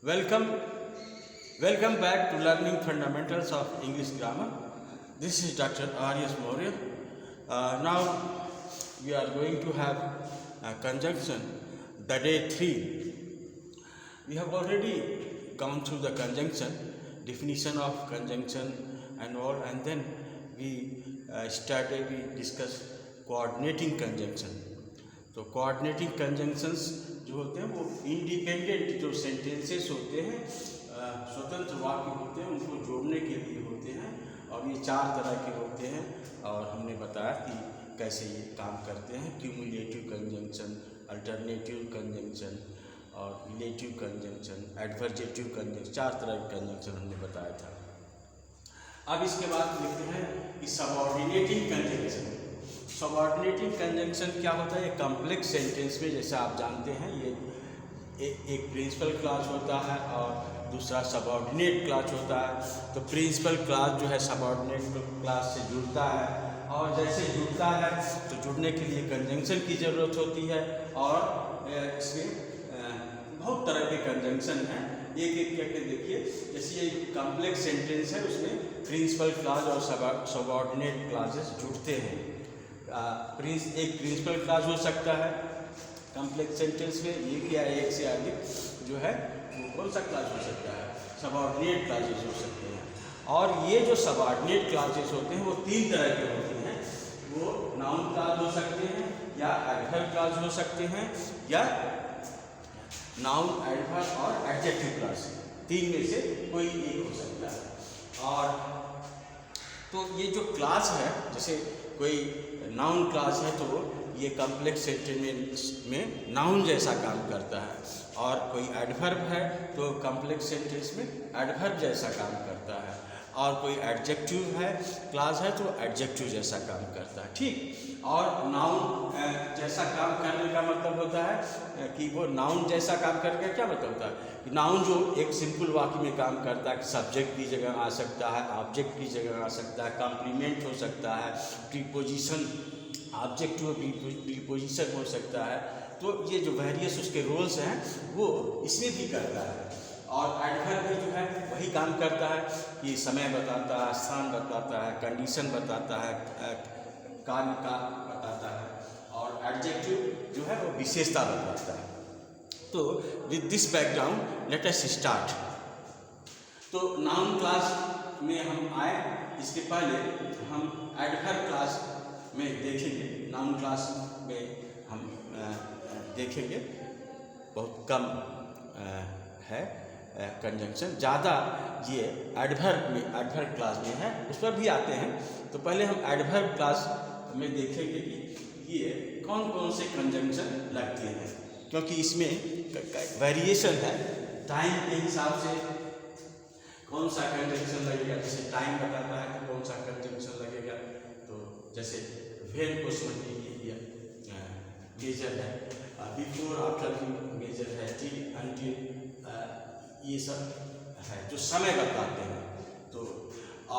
Welcome, welcome back to Learning Fundamentals of English Grammar. This is Dr. R.S. Maurya. Now we are going to have a conjunction, the day 3. We have already gone through the conjunction, definition of conjunction and all, and then we discussed coordinating conjunction. तो coordinating conjunctions जो होते हैं वो independent जो sentences होते हैं, स्वतंत्र वाक्य होते हैं, उनको जोड़ने के लिए होते हैं और ये 4 तरह के होते हैं। और हमने बताया कि कैसे ये काम करते हैं, क्यूमुलेटिव कंजंक्शन, अल्टरनेटिव कंजंक्शन और रिलेटिव कंजंक्शन, एडवर्जेटिव कंजंक्शन, 4 तरह के कंजंक्शन हमने बताया था। अब इसके बाद देखते हैं कि सबऑर्डिनेटिंग कंजंक्शन। सबऑर्डिनेटिंग कंजंक्शन क्या होता है? कॉम्प्लेक्स सेंटेंस में, जैसे आप जानते हैं, ये एक प्रिंसिपल क्लॉज होता है और दूसरा सबऑर्डिनेट क्लॉज होता है। तो प्रिंसिपल क्लॉज जो है सबऑर्डिनेट क्लॉज से जुड़ता है और जैसे जुड़ता है तो जुड़ने के लिए कंजंक्शन की ज़रूरत होती है। और इसमें बहुत तरह के कंजंक्शन हैं, एक एक करके देखिए। जैसे ये कॉम्प्लेक्स सेंटेंस है, उसमें प्रिंसिपल क्लॉज और सबऑर्डिनेट क्लॉजेस जुड़ते हैं। एक प्रिंसिपल क्लॉज हो सकता है कॉम्प्लेक्स सेंटेंस में, एक या एक से अधिक जो है वो कौन सा क्लॉज हो सकता है? सबऑर्डिनेट क्लॉजेस हो सकते हैं। और ये जो सबऑर्डिनेट क्लॉजेस होते हैं वो 3 तरह के होते हैं। वो नाउन क्लॉज हो सकते हैं या एडवर्ब क्लॉज हो सकते हैं या नाउन, एडवर्ब और एडजेक्टिव क्लॉज, 3 में से कोई एक हो सकता है। और तो ये जो क्लॉज है, जैसे कोई नाउन क्लॉज है तो ये कॉम्प्लेक्स सेंटेंस में नाउन जैसा काम करता है, और कोई एडवर्ब है तो कॉम्प्लेक्स सेंटेंस में एडवर्ब जैसा काम करता है, और कोई एडजेक्टिव है क्लॉज है तो एडजेक्टिव जैसा काम करता है। ठीक, और नाउन जैसा काम करने का मतलब होता है कि वो नाउन जैसा काम करके क्या मतलब होता है कि नाउन जो एक सिंपल वाक्य में काम करता है कि सब्जेक्ट की जगह आ सकता है, ऑब्जेक्ट की जगह आ सकता है, कॉम्प्लीमेंट हो सकता है, प्रीपोजिशन, ऑब्जेक्टिव प्रीपोजिशन हो सकता है। तो ये जो वेरियस उसके रोल्स हैं वो इसमें भी करता है। और एडवर्ब भी जो है वही काम करता है कि समय बताता है, स्थान बताता है, कंडीशन बताता है, कार्य का बताता है, और एडजेक्टिव जो है वो विशेषता बताता है। तो with this background let us start. तो नाउन क्लास में हम आए, इसके पहले हम एडवर्ब क्लास में देखेंगे। नाउन क्लास में हम देखेंगे बहुत कम है कंजंक्शन, ज़्यादा ये एडवर्ब क्लास में है, उस पर भी आते हैं। तो पहले हम एडवर्ब क्लास में देखेंगे कि ये कौन कौन से कंजंक्शन लगते हैं, क्योंकि इसमें वेरिएशन है टाइम के हिसाब से कौन सा कंजंक्शन लगेगा। जैसे टाइम बताता है कि कौन सा कंजंक्शन लगेगा, तो जैसे वेन को समझने के लिए मेजर है, बिफोर आफ्टर मेजर है, टिल अनटिल, ये सब है जो समय बताते हैं। तो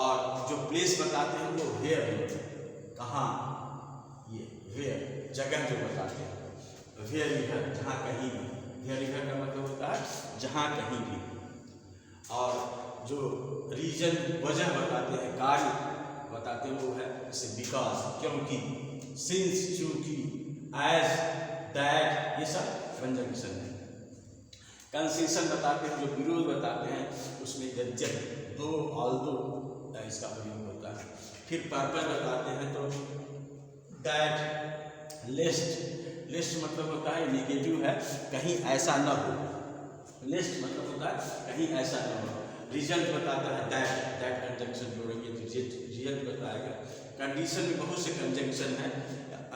और जो प्लेस बताते हैं वो वेयर है, कहाँ, ये वेयर जगह जो बताते हैं, वेयर इधर जहाँ कहीं भी, वेयर इधर का मतलब होता है जहाँ कहीं भी। और जो रीजन वजह बताते हैं, कार्य बताते हैं, वो है जैसे बिकॉज, क्योंकि, सिंस, चूंकि, एज, दैट, ये सब कंजंक्शन है। कंसेशन बताते हैं, जो विरोध बताते हैं, उसमें जब, दो, ऑल्दो इसका प्रयोग होता है। फिर पर्पस बताते हैं तो दैट, लिस्ट मतलब होता है नेगेटिव है, कहीं ऐसा न हो, लिस्ट मतलब होता है कहीं ऐसा न हो। रिजल्ट बताता है दैट कंजंक्शन जोड़ेंगे तो रिजल्ट बताएगा। कंडीशन में बहुत से कंजंक्शन है,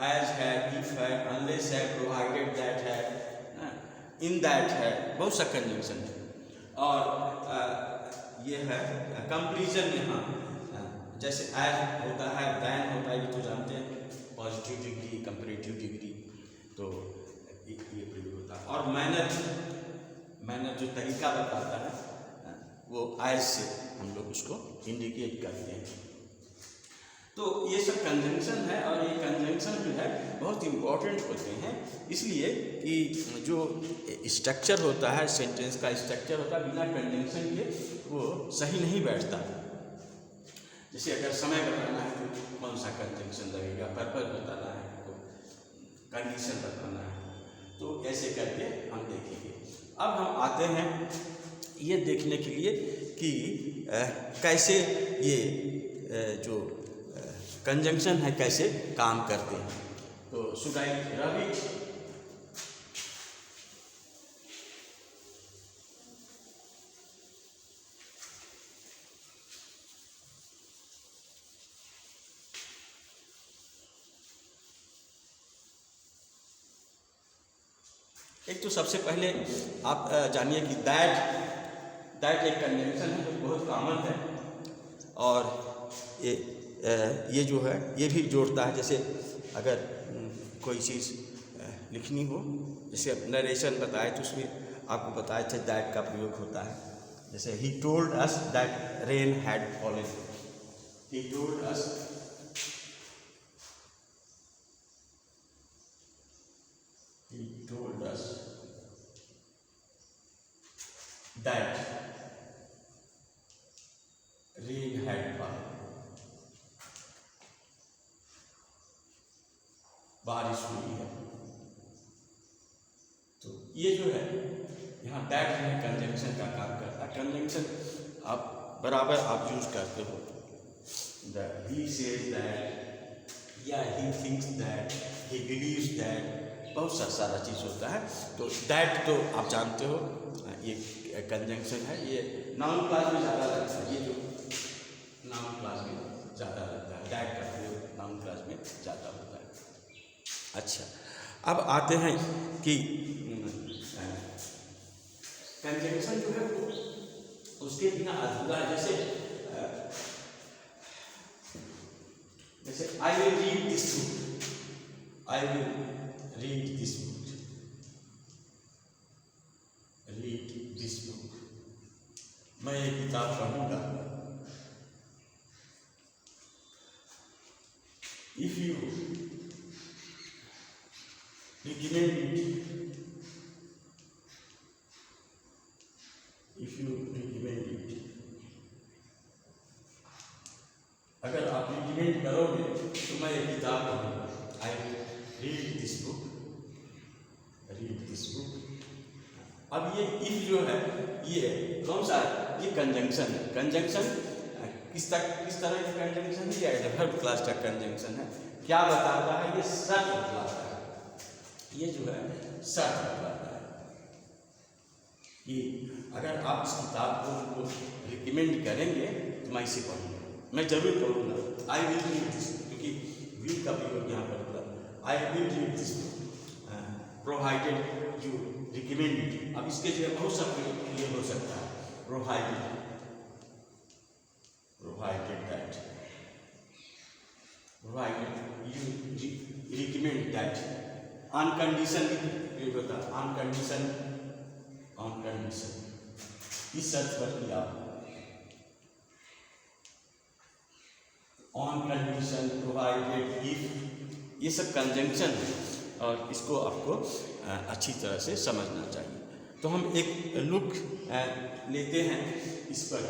एज है, इफ है, अनलेस है, प्रोवाइडेड दैट है, इन दैट है, बहुत सा कंजंक्शन है। और ये है कंपेरिजन में, हाँ, जैसे एज होता है, दैन होता है, ये तो जानते हैं, पॉजिटिव डिग्री, कंपेरेटिव डिग्री, तो ये प्रयोग होता है। और मैनर जो तरीका बताता है वो एज से हम लोग उसको इंडिकेट करते हैं। तो ये सब कंजंक्शन है, और ये कंजंक्शन जो है बहुत इम्पोर्टेंट होते हैं, इसलिए कि जो स्ट्रक्चर होता है, सेंटेंस का स्ट्रक्चर होता है, बिना कंजंक्शन के वो सही नहीं बैठता। जैसे अगर समय बताना है तो कौन सा कंजंक्शन लगेगा, पर्पस बताना है तो कंडीशन बताना है, तो ऐसे करके हम देखेंगे। अब हम आते हैं ये देखने के लिए कि कैसे ये जो कंजंक्शन है कैसे काम करते हैं। तो शुड आई रब इट? एक तो सबसे पहले आप जानिए कि दैट एक कंजंक्शन है जो बहुत कॉमन है, और ये जो है ये भी जोड़ता है। जैसे अगर कोई चीज़ लिखनी हो, जैसे नरेशन बताए तो उसमें आपको बताया था दैट का प्रयोग होता है। जैसे he told us that rain had fallen, he told us that rain had fallen, बारिश हुई है। तो ये जो है यहाँ दैट जो है कंजंक्शन का काम करता है। कंजंक्शन आप बराबर आप यूज करते हो, ही सेज दैट, या he thinks that, he believes that, बहुत सारा चीज़ होता है। तो दैट तो आप जानते हो ये कंजंक्शन है, ये नाउन क्लास में ज़्यादा लगता है, ये जो नाउन क्लास में ज़्यादा लगता है, दैट का प्रयोग नाउन क्लास में ज़्यादा होता है। अच्छा, अब आते हैं कि कंजंक्शन जो है वो उसके बिना अधूरा है। जैसे I will read this book, I will read this book, read this book, मैं ये किताब पढ़ूंगा। If you recommend it, if you recommend it, अगर आप रिकमेंड करोगे तो मैं ये किताब पढ़ूंगा। I will read this book, read this book. अब ये इफ जो है ये कौन सा है? ये कंजंक्शन है। कंजंक्शन किस तरह का कंजंक्शन है? ये एडवर्ब क्लास का कंजंक्शन है। क्या बताता है? ये शर्त बताता है। ये जो है शर्त बताता है कि अगर आप इस किताब को उनको रिकमेंड करेंगे तो मैं इसे पढ़ूंगा, मैं जरूर पढ़ूंगा। आई विल रीड दिस, क्योंकि विल का प्रयोग यहाँ पर होगा। I will read this provided you recommend it. अब इसके जगह बहुत सा प्रयोग ये हो सकता है, provided, provided that, provided you recommend that. On condition प्रयोग होता है, ऑन कंडीशन, ऑन कंडीशन, इस शर्त पर कि आप, ऑन कंडीशन, प्रोवाइडेड, इफ, ये सब कंजंक्शन है और इसको आपको अच्छी तरह से समझना चाहिए। तो हम एक लुक लेते हैं इस पर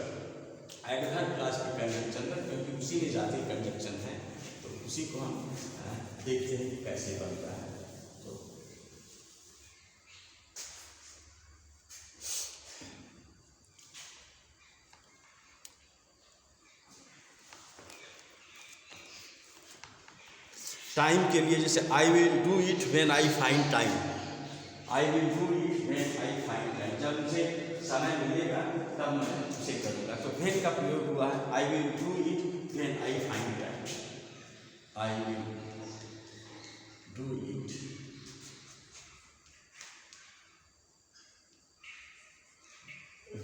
एडवर्ब क्लास के कंजंक्शन पर, क्योंकि उसी में जाते कंजंक्शन है, तो उसी को हम देखते हैं कि कैसे बनता है। तो टाइम के लिए जैसे I will do it when I find time, I will do it when I find time, जब मुझे समय मिलेगा तब मैं उसे करूँगा। तो व्हेन का प्रयोग हुआ है, I will do it when I find time, I will do it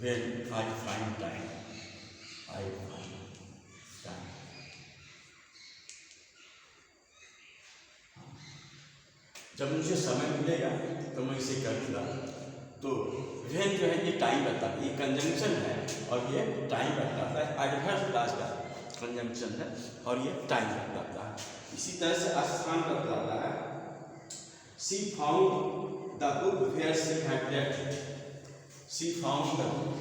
when I find time, I find time. जब मुझे समय मिलेगा तो मैं इसे करूँगा। तो व्हेन जो है ये टाइम बताता है, ये कंजंक्शन है और ये टाइम बताता है। एडवर्ब क्लास का कंजंक्शन है और ये टाइम बतलाता है। इसी तरह से स्थान बतलाता है। She found the book where she had left it. She found the book,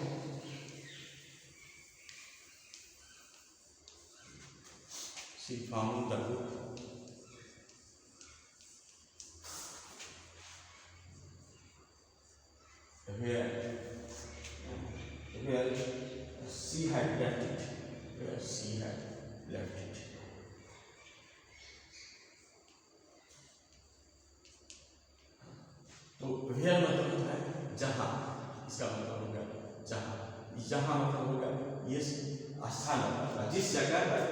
she found the book where she had left it, where she had left it. तो where मतलब होता है जहाँ, इसका मतलब होगा जहाँ, जहाँ मतलब होगा ये स्थान होगा जिस जगह पर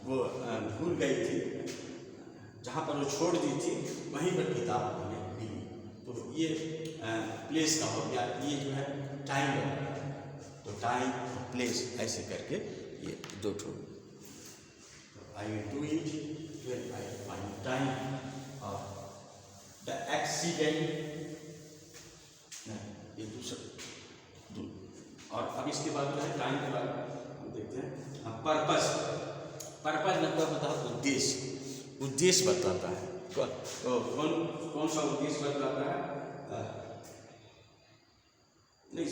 वो भूल गई थी, जहाँ पर वो छोड़ दी थी वहीं पर किताब उन्हें मिली। तो ये प्लेस का हो गया, ये जो है टाइम का, तो टाइम प्लेस ऐसे करके ये दो ठो। I will do it when I find time. और द एक्सीडेंट, ये दूसरा। और अब इसके बाद जो है टाइम के बाद हम देखते हैं पर्पस। पर्पस मतलब होता है उद्देश्य, उद्देश्य बताता है। तो कौन सा उद्देश्य बताता है? नहीं,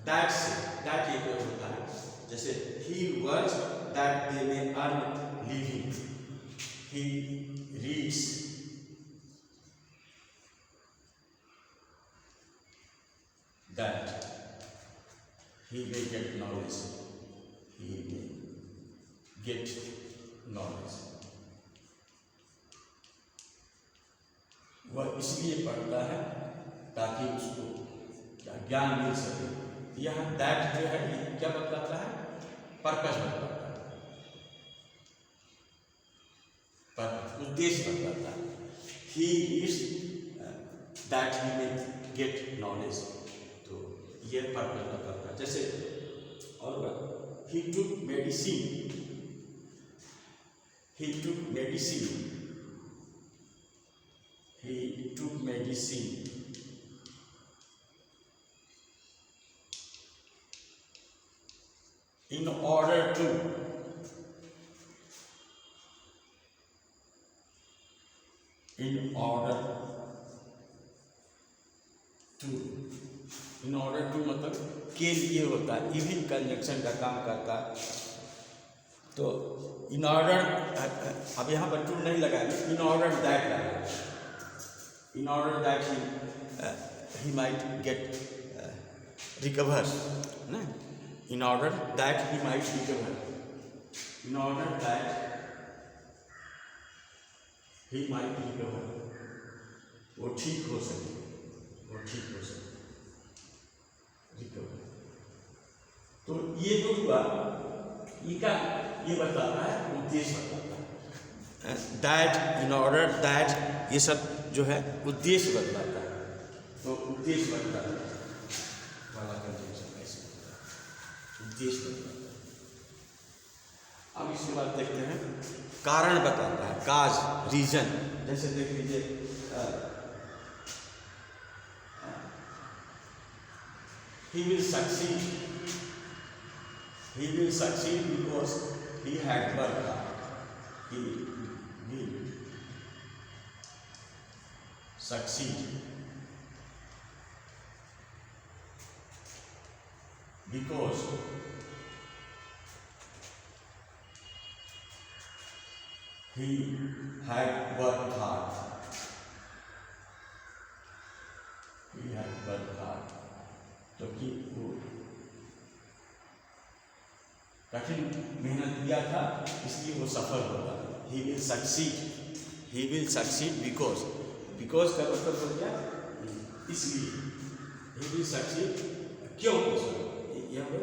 दैट से, दैट एक होता है, जैसे he works that they may earn living, he reads, that he may get knowledge, he may get knowledge। वह इसलिए पढ़ता है ताकि उसको ज्ञान मिल सके। यहाँ दैट जो है ये क्या बतलाता है? पर्पस बतलाता है, पर उद्देश्य बतलाता है। ही इज दैट ही में गेट नॉलेज, तो ये पर्पस बतलाता है। जैसे और ही टुक medicine, he took medicine, he took medicine in order to, in order to, in order to मतलब के लिए होता है, इविल कंजंक्शन का काम करता है। तो इन ऑर्डर, अब यहाँ पर टू नहीं लगाएंगे, इन ऑर्डर दैट लगाएंगे, in order that he might get recover ना, in order that he might recover, in order that he might recover, वो ठीक हो सके, वो ठीक हो सके, रिकवर। तो ये तो हुआ, ये बताता है उद्देश्य बताता है। दैट, इन ऑर्डर दैट, ये सब जो है उद्देश्य बतलाता है। तो उद्देश्य बतलाता है वाला कंजंक्शन ऐसे उद्देश्य बतलाता है। अब इसके बाद देखते हैं कारण बताता है, काज, रीजन। जैसे देख लीजिए he will succeed, he will succeed because he had worked hard, he will succeed because he had worked hard, he had worked hard, क्योंकि वो कठिन मेहनत किया था इसलिए वो सफल होगा। He will succeed, he will succeed because, because का मतलब हो गया इसलिए, ही विल सक्सीड क्यों, यहाँ पर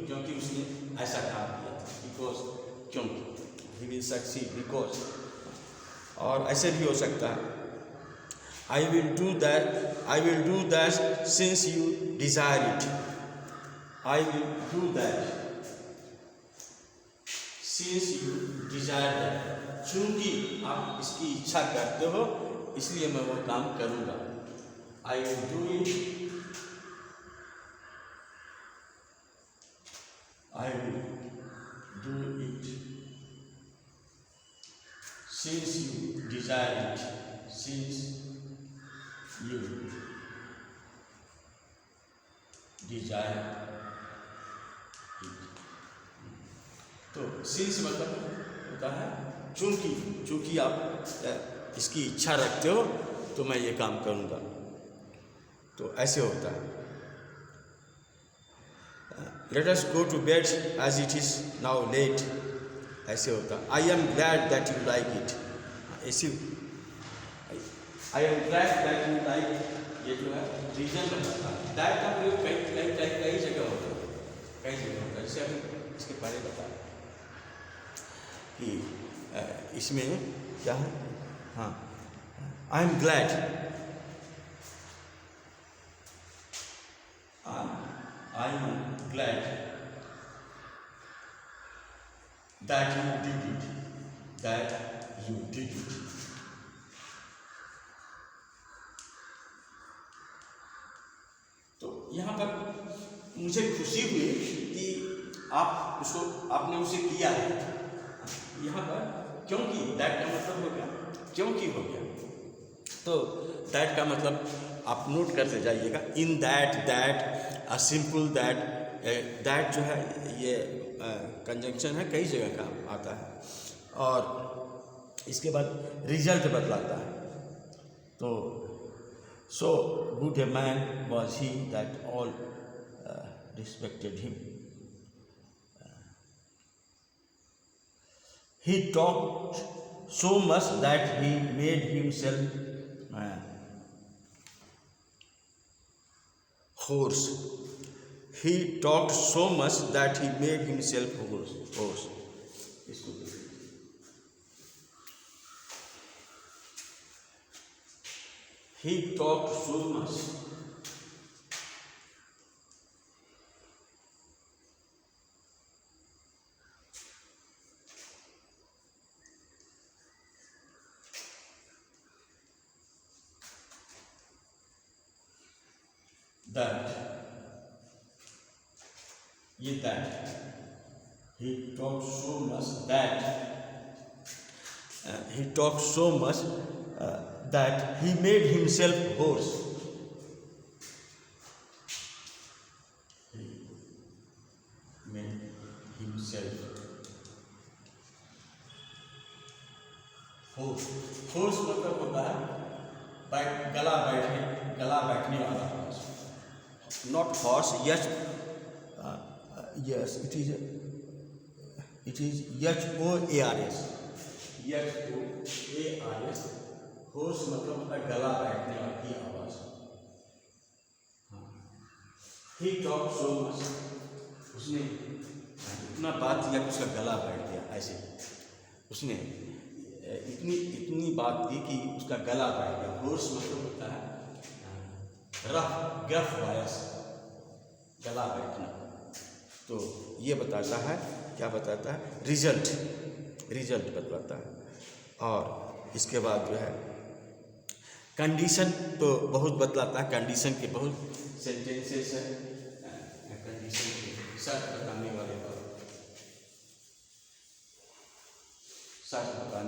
क्योंकि उसने ऐसा काम किया था, बिकॉज क्योंकि, ही विल सक्सीड बिकॉज। और ऐसे भी हो सकता है, I will do that since you desire it. I will do that since you desire that. चूंकि आप इसकी इच्छा करते हो इसलिए मैं वो काम करूँगा। I will do it I will do it. Since you desire it. Since you desire it. तो since मतलब होता है चूंकि आप इसकी इच्छा रखते हो तो मैं ये काम करूँगा, तो ऐसे होता है। Let us go to bed as it is now late, ऐसे होता। I am glad that you like it, ऐसी I am glad that you like, ये जो है रीजन बताता है। दैट का प्रयोग कई जगह होता है, जैसे अभी इसके पहले बताया कि इसमें क्या है, हाँ, I am glad, I am glad that you did it, that you did it. तो यहाँ पर मुझे खुशी हुई कि आपने उसे किया है। यहाँ पर क्योंकि दैट का मतलब हो गया, क्योंकि हो गया, तो दैट का मतलब आप नोट करते जाइएगा। In that a simple that जो है ये कंजंक्शन है, कई जगह का आता है, और इसके बाद रिजल्ट बतलाता है। तो so good a man was he that all respected him. He talked so much that he made himself hoarse. He talked so much that he made himself hoarse. He talked so much that he talked so much that he made himself hoarse. He made himself होश। होश मतलब होता है गला बैठने वाला होश। Not horse, H, yes, it is HOARS, HOARS। होश मतलब होता है गला बैठने वाली आवाज। ही टॉक सो मच, उसने इतना बात किया कि उसका गला बैठ गया। ऐसे उसने इतनी बात की कि उसका गला बैठ गया। होश मतलब होता है ग्रफ वॉइस, गला बैठना। तो ये बताता है, क्या बताता है, रिजल्ट बतलाता है। और इसके बाद जो है कंडीशन तो बहुत बतलाता है। कंडीशन के बहुत सेंटेंसेस है। कंडीशन के सच बताने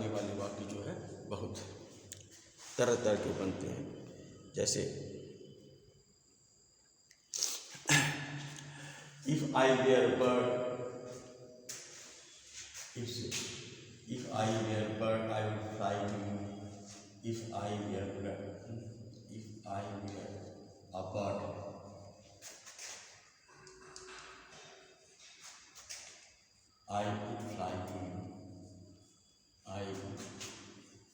वाले वाक्य जो है बहुत तरह के बनते हैं। जैसे if I were bird, if I were a bird, I would fly to you. If I were a bird, I would fly to you. I would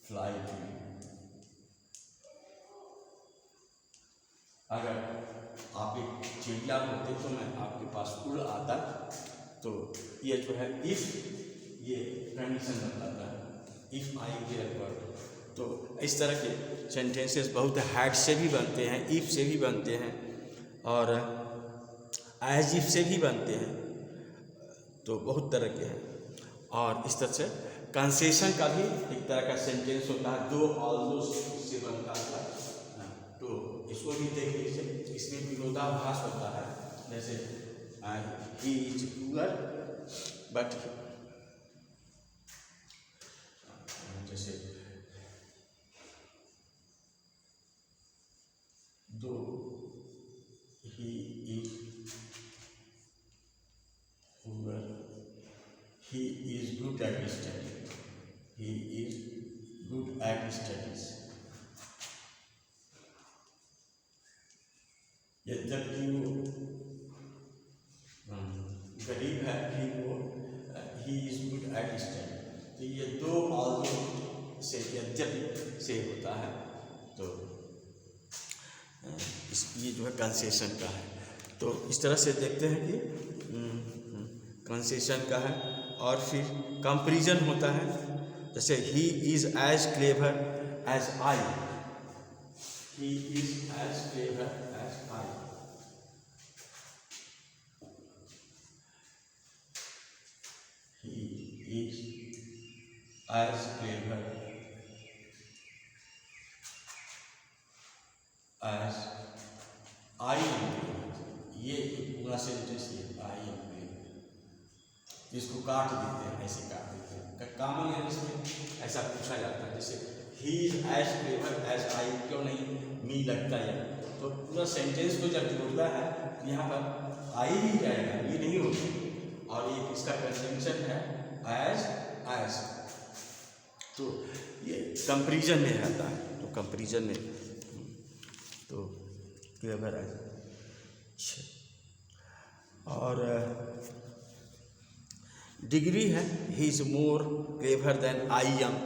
fly to you. अगर आप एक चिड़िया होते तो मैं आपके पास उड़ आता। तो ये जो है इफ, ये कंडीशन बताता है। इफ आई वेयर बर्ड, तो इस तरह के सेंटेंसेस बहुत हैड से भी बनते हैं, इफ से भी बनते हैं, और एज इफ से भी बनते हैं। तो बहुत तरह के हैं। और इस तरह से कंसेशन का भी एक तरह का सेंटेंस होता है, दो ऑल्दो से बनता है। तो इसको भी देख लीजिए, इसमें विरोधाभास होता है। जैसे he is poor, but जैसे though he is poor, he is good at study. He is good at studies. यद्यपि वो गरीब है, फिर वो he is good at study. तो ये दो ऑल्दो से यद्यपि से होता है, तो ये जो है कंसेशन का है। तो इस तरह से देखते हैं कि कंसेशन का है। और फिर कंपैरिजन होता है, जैसे he is as clever as I, he is as clever as I. He is as clever as I am. ये पूरा सेंटेंस ये आई एम क्लेवर, इसको काट देते हैं, ऐसे काट देते हैं। कॉमन इंग्लिश में ऐसा पूछा जाता है, जैसे he is as clever as I, क्यों नहीं मी लगता है। तो पूरा सेंटेंस को जब जोड़ता है तो यहाँ पर आई ही जाएगा, ये नहीं होगा। और ये इसका कंजंक्शन है एज एज, तो ये कंपैरिजन में आता है। तो कंपैरिजन में तो क्लेवर एज। और डिग्री है, he is more clever than I am,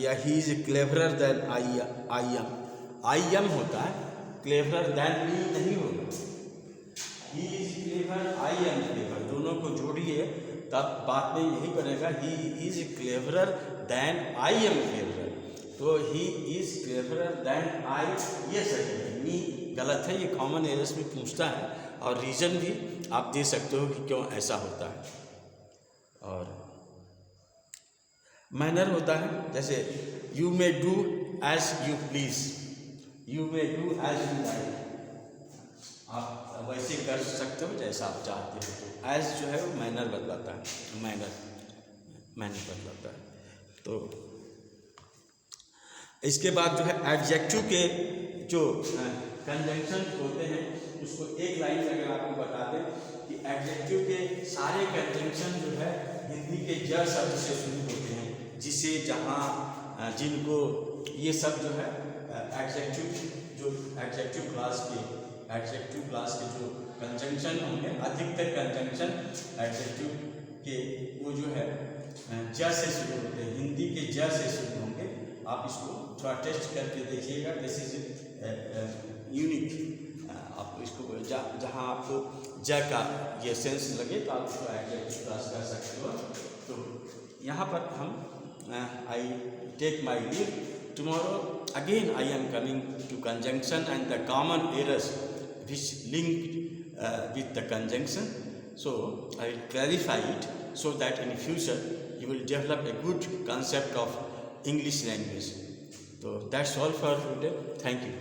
या he is cleverer than I am. I am होता है, क्लेवरर देन मी नहीं होगा। He is clever, I am clever, दोनों को जोड़िए तब बात में यही बनेगा, he is cleverer than I am cleverer. तो he is cleverer than I, ये सही है, मी गलत है। ये कॉमन एरर्स में पूछता है, और रीज़न भी आप दे सकते हो कि क्यों ऐसा होता है। और मैनर होता है, जैसे you may do as you please, you may do as you like, आप वैसे कर सकते हो जैसा आप चाहते हो। तो एज जो है वो मैनर बदलाता है, मैनर बदलाता है। तो इसके बाद जो है एडजेक्टिव के जो कंजंक्शन होते हैं, उसको एक लाइन में अगर आपको बता दें कि एडजेक्टिव के सारे कंजंक्शन जो है हिंदी के ज शब्द से शुरू होते हैं, जिसे जहाँ जिनको ये सब जो है एडजेक्टिव क्लास के जो कंजंक्शन होंगे, अधिकतर कंजंक्शन एडजेक्टिव के वो जो है ज से शुरू होते हैं, हिंदी के ज से शुरू होंगे। आप इसको थोड़ा टेस्ट करके देखिएगा, दिस इज यूनिक। आप इसको जहाँ आपको ज का ये सेंस लगे तो आप इसको एडजेक्टिव क्लास कर सकते हो। तो यहाँ पर हम I take my leave, tomorrow again I am coming to conjunction and the common errors which linked with the conjunction. So I will clarify it so that in future you will develop a good concept of English language. So that's all for today. Thank you.